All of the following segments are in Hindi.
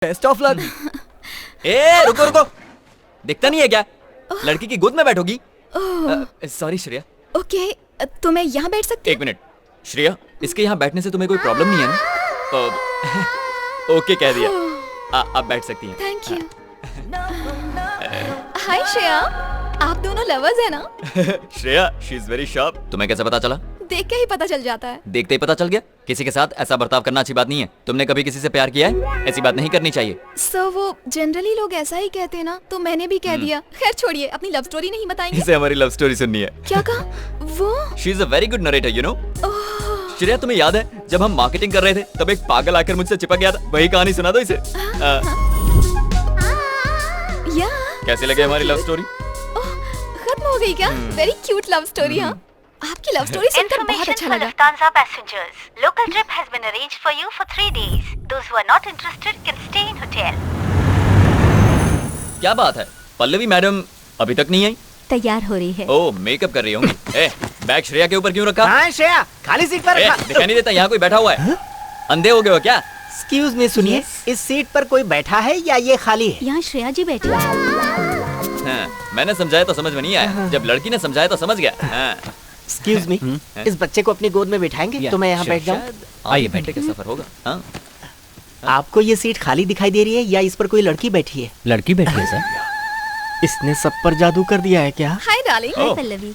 Best of luck. ए रुको रुको, दिखता नहीं है क्या? लड़की की गोद में बैठोगी? सॉरी श्रेया। ओके, तो मैं यहाँ बैठ सकती हूँ? 1 मिनट श्रेया, इसके यहाँ बैठने से तुम्हें कोई प्रॉब्लम नहीं है ना? ओके कह दिया, आप बैठ सकती हैं। Thank you. हाय श्रेया, आप दोनों लवर्स हैं ना? Shreya, she is very sharp. तुम्हें कैसे पता चला? देख के ही पता चल जाता है। देखते ही पता चल गया? किसी के साथ ऐसा बर्ताव करना अच्छी बात नहीं है। तुमने कभी किसी से प्यार किया है? ऐसी बात नहीं करनी चाहिए। सर वो जनरली लोग ऐसा ही कहते हैं ना, तो मैंने भी कह दिया। खैर छोड़िए, अपनी लव स्टोरी नहीं बताएंगे? इसे हमारी लव स्टोरी सुननी है। क्या कहा वो? She is a very good narrator, you know. Shreya, तुम्हें याद है जब हम मार्केटिंग कर रहे थे तब एक पागल आकर मुझसे चिपक गया था? वही कहानी सुना दो इसे। कैसी लगे हमारी लव स्टोरी? खत्म हो गई क्या? Very cute love story. हाँ, आपकी लव स्टोरी सुनकर बहुत अच्छा लगा। Lufthansa passengers, local trip has been arranged for you for 3 days. Those who are not interested can stay in hotel. क्या बात है, पल्लवी मैडम अभी तक नहीं आई? तैयार हो रही है। ओह, मेकअप कर रही होंगी। बैग श्रेया के ऊपर क्यों रखा? हाँ श्रेया, खाली सीट पर रखा। दिखाई नहीं देता यहाँ कोई बैठा हुआ है? अंधे हो गए हो क्या? एक्सक्यूज मी, सुनिए, इस सीट पर कोई बैठा है या ये खाली है? यहाँ श्रेया जी बैठी है। हाँ, मैंने समझाया तो समझ में नहीं आया, जब लड़की ने समझाया तो समझ गया। हाँ। एक्सक्यूज मी, इस बच्चे को अपनी गोद में बिठाएंगे तो मैं यहाँ बैठ जाऊँ? आइए, बैठे का सफर होगा। हाँ? आपको ये सीट खाली दिखाई दे रही है या इस पर कोई लड़की बैठी है? लड़की बैठी है सर। इसने सब पर जादू कर दिया है क्या? Hi darling. ओह। पल्लवी।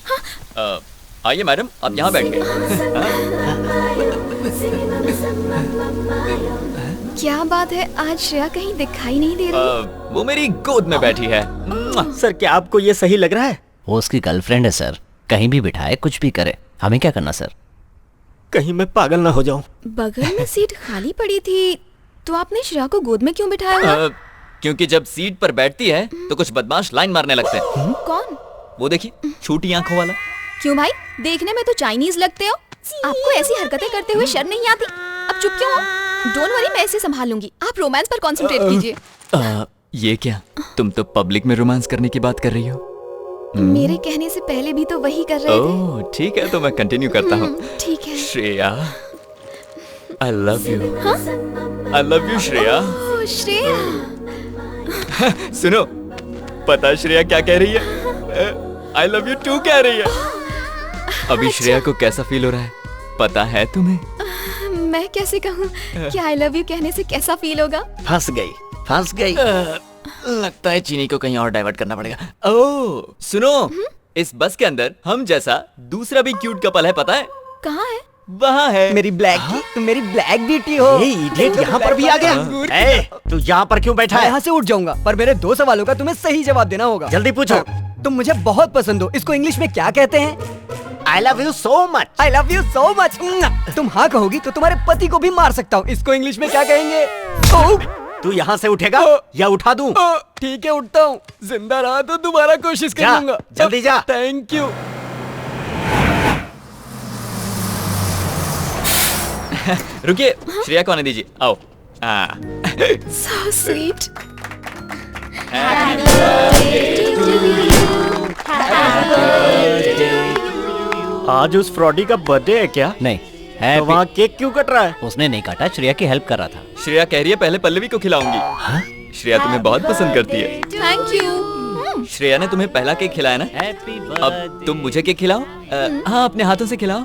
आइए मैडम, आप यहाँ बैठ गए। क्या बात है, आज श्रेया कहीं दिखाई नहीं दे रही। वो मेरी गोद में बैठी है। सर, क्या आपको ये सही लग रहा है? वो उसकी गर्लफ्रेंड है सर, कहीं भी बिठाए कुछ भी करे, हमें क्या करना सर? कहीं मैं पागल ना हो जाऊं। बगल में सीट खाली पड़ी थी, तो आपने श्रेया को गोद में क्यों बिठाया? क्योंकि जब सीट पर बैठती है तो कुछ बदमाश लाइन मारने लगते हैं। कौन? वो देखिए, छोटी आंखों वाला। क्यों भाई, देखने में तो चाइनीज लगते हो। आपको ऐसी हरकतें करते हुए शर्म नहीं आती? अब चुप क्यों हो? डोंट वरी, मैं इसे संभाल लूंगी। आप रोमांस पर कंसंट्रेट कीजिए। ये क्या, तुम तो पब्लिक में रोमांस करने की बात कर रही हो? मेरे कहने से पहले भी तो वही कर रहे थे। ओह ठीक है, तो मैं कंटिन्यू करता हूँ। ठीक है। Shreya, I love you. I love you Shreya. Oh Shreya. सुनो, पता है श्रेया क्या कह रही है? आई लव यू टू कह रही है। अभी श्रेया को कैसा फील हो रहा है पता है तुम्हें? मैं कैसे कहूँ कि आई लव यू कहने से कैसा फील होगा? फंस गई, फंस गई। लगता है चीनी को कहीं और डाइवर्ट करना पड़ेगा। ओह सुनो, इस बस के अंदर हम जैसा दूसरा भी क्यूट कपल है, पता है? कहाँ है? वहाँ है। मेरी ब्लैक ब्यूटी हो। इडियट यहाँ पर भी आ गया। तू यहाँ पर क्यों बैठा है? यहाँ से उठ जाऊंगा, पर मेरे 2 सवालों का तुम्हें सही जवाब देना होगा। जल्दी पूछो। तुम मुझे बहुत पसंद हो, इसको इंग्लिश में क्या कहते हैं? I love you so much. I love you so much. तुम हाँ कहोगी तो तुम्हारे पति को भी मार सकता हूँ, इसको इंग्लिश में क्या कहेंगे? तू यहाँ से उठेगा या उठा दूं? ठीक है, उठता हूँ। जिंदा रहा तो दोबारा कोशिश जा, करूंगा। जल्दी जा। Thank you. रुकिए, श्रेया को आने दीजिए। आओ। So sweet. आज उस फ्रॉडी का बर्थडे है क्या? नहीं है। तो वहाँ केक क्यों कट रहा है? उसने नहीं काटा, श्रेया की हेल्प कर रहा था। श्रेया कह रही है पहले पल्लवी को खिलाऊंगी। श्रेया तुम्हें बहुत पसंद करती है। Thank you. श्रेया ने तुम्हें पहला केक खिलाया ना? हैप्पी अब तुम मुझे केक खिलाओ। हाँ, अपने हाथों से खिलाओ।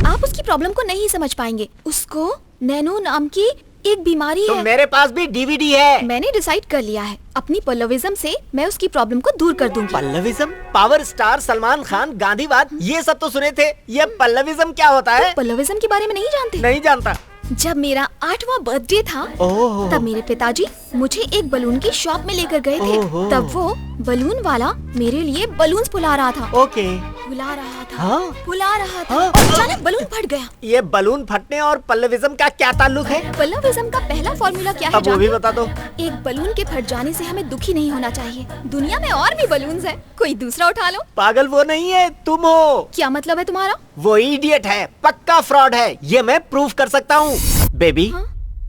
आप उसकी प्रॉब्लम को नहीं समझ पाएंगे। उसको नैनो नाम की एक बीमारी तो है। मेरे पास भी डीवीडी है। मैंने डिसाइड कर लिया है, अपनी पल्लविज्म से मैं उसकी प्रॉब्लम को दूर कर दूंगी। पल्लविज्म? पावर स्टार सलमान खान, गांधीवाद, ये सब तो सुने थे। ये पल्लविज्म क्या होता है? पल्लविज्म के बारे में नहीं जानते? नहीं जानता। जब मेरा 8वां बर्थडे था, ओह। तब मेरे पिताजी मुझे एक बलून की शॉप में लेकर गए थे। ओहो। तब वो बलून वाला मेरे लिए बलून्स फुला रहा था। ओके। फुला रहा था, हाँ? फुला रहा था, हाँ? और अचानक बलून फट गया। ये बलून फटने और पल्लविज्म का क्या ताल्लुक है? पल्लविज्म का पहला फॉर्मूला क्या है अब वो भी जानते बता दो। हो? एक बलून के फट जाने से हमें दुखी नहीं होना चाहिए। दुनिया में और भी बलून्स हैं, कोई दूसरा उठा लो। पागल वो नहीं है, तुम हो। क्या मतलब है तुम्हारा? वो इडियट है, पक्का फ्रॉड है, ये मैं प्रूफ कर सकता हूँ। बेबी,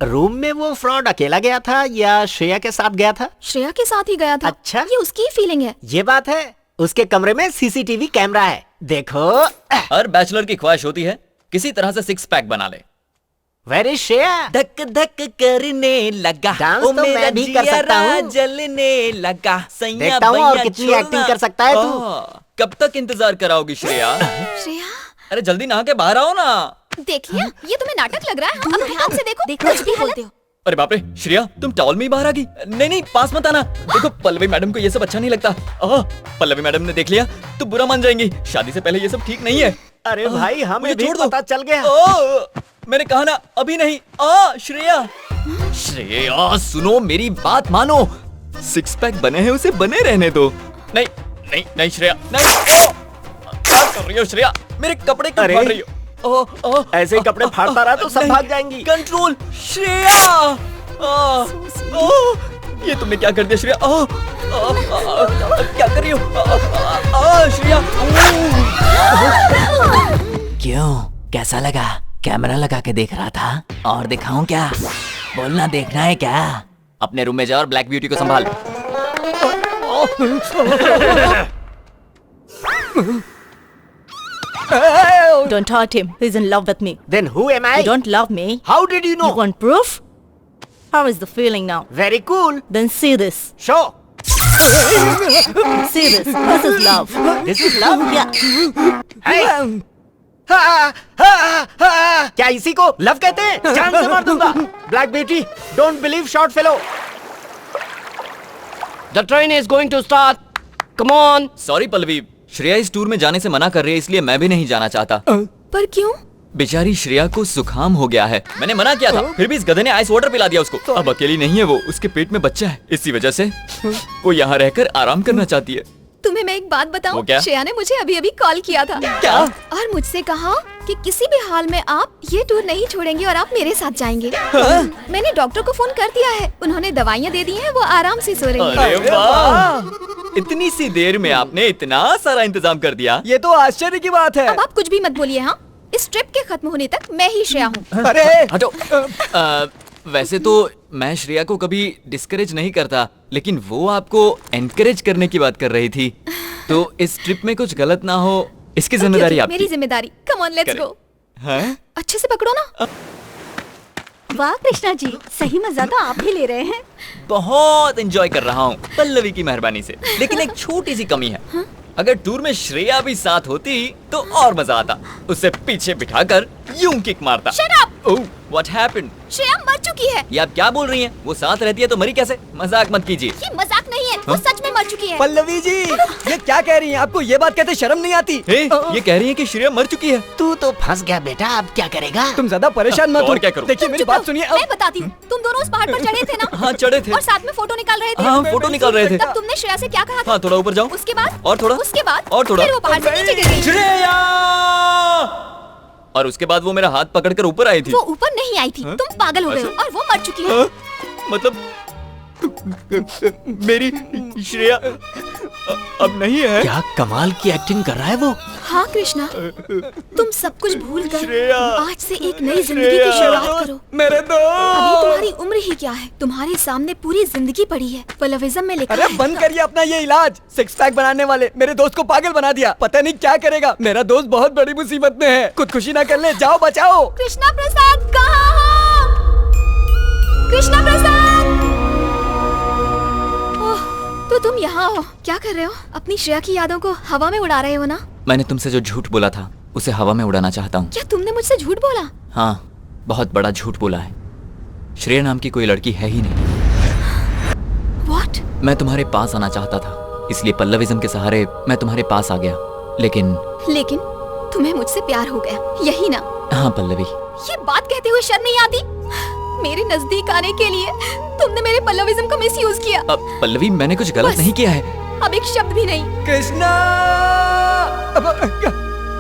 रूम में वो फ्रॉड अकेला गया था या श्रेया के साथ गया था? श्रेया के साथ ही गया था। अच्छा। ये उसकी ही फीलिंग है। ये बात है, उसके कमरे में सीसीटीवी कैमरा है, देखो। हर बैचलर की ख्वाहिश होती है किसी तरह से 6 पैक बना ले। Where is Shreya? धक धक करने लगा, डांस ओ तो मैं मेरा भी कर सकता जियरा हूँ। जलने लगा, सैया देखता हूँ और भैया कितनी छोड़ना। एक्टिंग कर सकता है तू। कब तक इंतजार कराओगी श्रेया? श्रेया अरे जल्दी नहा के बाहर आओ ना। देखिए ये तुम्हें नाटक लग रहा है। अब ध्यान से देखो, कुछ भी बोलते हो। अरे बाप रे श्रेया, तुम टॉवल में ही बाहर आ गई। नहीं नहीं, पास मत आना। देखो पल्लवी मैडम को ये सब अच्छा नहीं लगता। पल्लवी मैडम ने देख लिया तो बुरा मान जाएंगी। शादी से पहले ये सब ठीक नहीं है। अरे भाई हमें मुझे भी छोड़ दो। पता चल गया। मैंने कहा ना अभी नहीं। श्रेया, श्रेया सुनो मेरी बात मानो। सिक्स पैक बने हैं उसे बने रहने दो। नहीं नहीं नहीं श्रेया, नहीं। क्या कर रही हो श्रेया? मेरे कपड़े क्यों अरे, फाड़ रही हो? ऐसे ही कपड़े फाड़ता रहा तो सब नहीं, भाग जाएंगी। कंट्रोल श्रेया। ये तुमने क्या कर दिया श्रेया? क्या कर रही हो श्रेया? क्यों, कैसा लगा? कैमरा लगा के देख रहा था और दिखाऊं क्या? बोलना, देखना है क्या? अपने रूम में जा और ब्लैक ब्यूटी को संभाल। Don't hurt him. He's in love with me. Then who am I? You don't love me. How did you know? You want proof? How is the feeling now? Very cool. Then see this. Show. See this. This is love. This is love. Yeah. Hey. क्या इसी को लव कहते हैं? जान से मार दूंगा। Black beauty, don't believe short fellow. The train is going to start. Come on. Sorry Pallavi, Shreya इस टूर में जाने से मना कर रही है, इसलिए मैं भी नहीं जाना चाहता। पर क्यों? बेचारी श्रेया को जुकाम हो गया है। मैंने मना किया था, फिर भी इस गधे ने आइस वाटर पिला दिया उसको। अब अकेली नहीं है वो, उसके पेट में बच्चा है। इसी वजह से वो यहाँ रहकर आराम करना चाहती है। तुम्हें मैं एक बात वो बताऊं? क्या? श्रेया ने मुझे अभी अभी कॉल किया था। क्या? और मुझसे कहा कि किसी भी हाल में आप ये टूर नहीं छोड़ेंगे और आप मेरे साथ जाएंगे। मैंने डॉक्टर को फोन कर दिया है, उन्होंने दवाइयाँ दे दी हैं, वो आराम से सो रही है। अरे वाह! इतनी सी देर में आपने इतना सारा इंतजाम कर दिया। ये तो आश्चर्य की बात है। अब आप कुछ भी मत बोलिए। हाँ, इस ट्रिप के खत्म होने तक मैं ही श्रेया हूँ। अरे हटो। वैसे तो मैं श्रेया को कभी डिस्करेज नहीं करता, लेकिन वो आपको एनकरेज करने की बात कर रही थी। तो इस ट्रिप में कुछ गलत ना हो, इसकी जिम्मेदारी आपकी। मेरी जिम्मेदारी। कम ऑन, लेट्स करें। गो। हैं? अच्छे से पकड़ो ना। वाह कृष्णा जी, सही मजा तो आप ही ले रहे हैं। बहुत एंजॉय कर रहा हूँ पल्लवी की मेहरबानी से। लेकिन एक छोटी सी कमी है। अगर टूर में श्रेया भी साथ होती तो और मजा आता। उसे पीछे बिठाकर यूं किक मारता। Shut up! Oh, what happened? Shreya मर चुकी है। ये आप क्या बोल रही हैं? वो साथ रहती है तो मरी कैसे? मजाक मत कीजिए। ये मजाक नहीं है, वो सच में मर चुकी है। पल्लवी जी, ये क्या कह रही हैं? आपको ये बात कहते शर्म नहीं आती? हे, ये कह रही है कि श्रेया मर चुकी है। तू तो फंस गया बेटा, अब क्या करेगा? तुम ज्यादा परेशान मत हो। और क्या करूं? देखिए मेरी चुप बात रहो, सुनिए। मैं बताती हूँ। तुम दोनों उस पहाड़ पर चढ़े थे ना? हाँ, चढ़े थे। और साथ में फोटो निकाल रहे थे। हाँ, फोटो निकाल रहे थे। तब तुमने श्रेया से क्या कहा था? हाँ, थोड़ा ऊपर जाओ। उसके बाद? और थोड़ा। उसके बाद? और थोड़ा। फिर वो पहाड़ से नीचे गिर गई। श्रेया! और उसके बाद वो मेरा हाथ पकड़कर ऊपर आई थी। वो ऊपर नहीं आई थी। तुम पागल हो गए हो और वो मर चुकी है। मतलब मेरी श्रेया अब नहीं है। क्या कमाल की एक्टिंग कर रहा है वो। हाँ कृष्णा, तुम सब कुछ भूल कर श्रेया! आज से एक नई जिंदगी की शुरुआत करो। मेरे अभी दोस्त। तुम्हारी उम्र ही क्या है, तुम्हारे सामने पूरी जिंदगी पड़ी है। पल्लविज्म में लिखा अरे है। बंद करिए अपना ये इलाज। सिक्स पैक बनाने वाले मेरे दोस्त को पागल बना दिया। पता नहीं क्या करेगा। मेरा दोस्त बहुत बड़ी मुसीबत में है। खुदकुशी ना कर ले, जाओ बचाओ। कृष्णा प्रसाद कहाँ हो? कृष्णा प्रसाद! ओह, तो तुम यहाँ हो। क्या कर रहे हो? अपनी श्रेया की यादों को हवा में उड़ा रहे हो ना? मैंने तुमसे जो झूठ बोला था उसे हवा में उड़ाना चाहता हूँ। क्या तुमने मुझसे झूठ बोला? हाँ, बहुत बड़ा झूठ बोला है। श्रेया नाम की कोई लड़की है ही नहीं। What? मैं तुम्हारे पास आना चाहता था, इसलिए पल्लविज्म के सहारे मैं तुम्हारे पास आ गया। लेकिन तुम्हें मुझसे प्यार हो गया, यही ना? हाँ पल्लवी, ये बात कहते हुए शर्म नहीं आती? मेरे नजदीक आने के लिए तुमने मेरे पल्लविज्म का मिसयूज किया। अब पल्लवी मैंने कुछ गलत बस। नहीं किया है। अब एक शब्द भी नहीं। कृष्णा!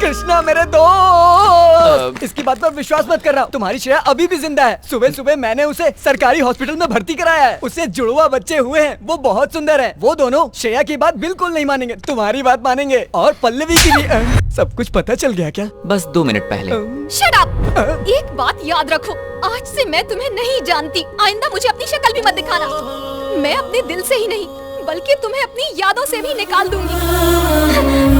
कृष्णा मेरे दोस्त, इसकी बात पर विश्वास मत कर रहा हूँ। तुम्हारी श्रेया अभी भी जिंदा है। सुबह सुबह मैंने उसे सरकारी हॉस्पिटल में भर्ती कराया है। उसे जुड़वा बच्चे हुए हैं, वो बहुत सुंदर है। वो दोनों श्रेया की बात बिल्कुल नहीं मानेंगे, तुम्हारी बात मानेंगे। और पल्लवी की भी। सब कुछ पता चल गया क्या? बस 2 मिनट पहले। Shut up! एक बात याद रखो, आज से मैं तुम्हें नहीं जानती। आइंदा मुझे अपनी शक्ल भी मत दिखाना। मैं अपने दिल से ही नहीं बल्कि तुम्हें अपनी यादों से भी निकाल दूंगी।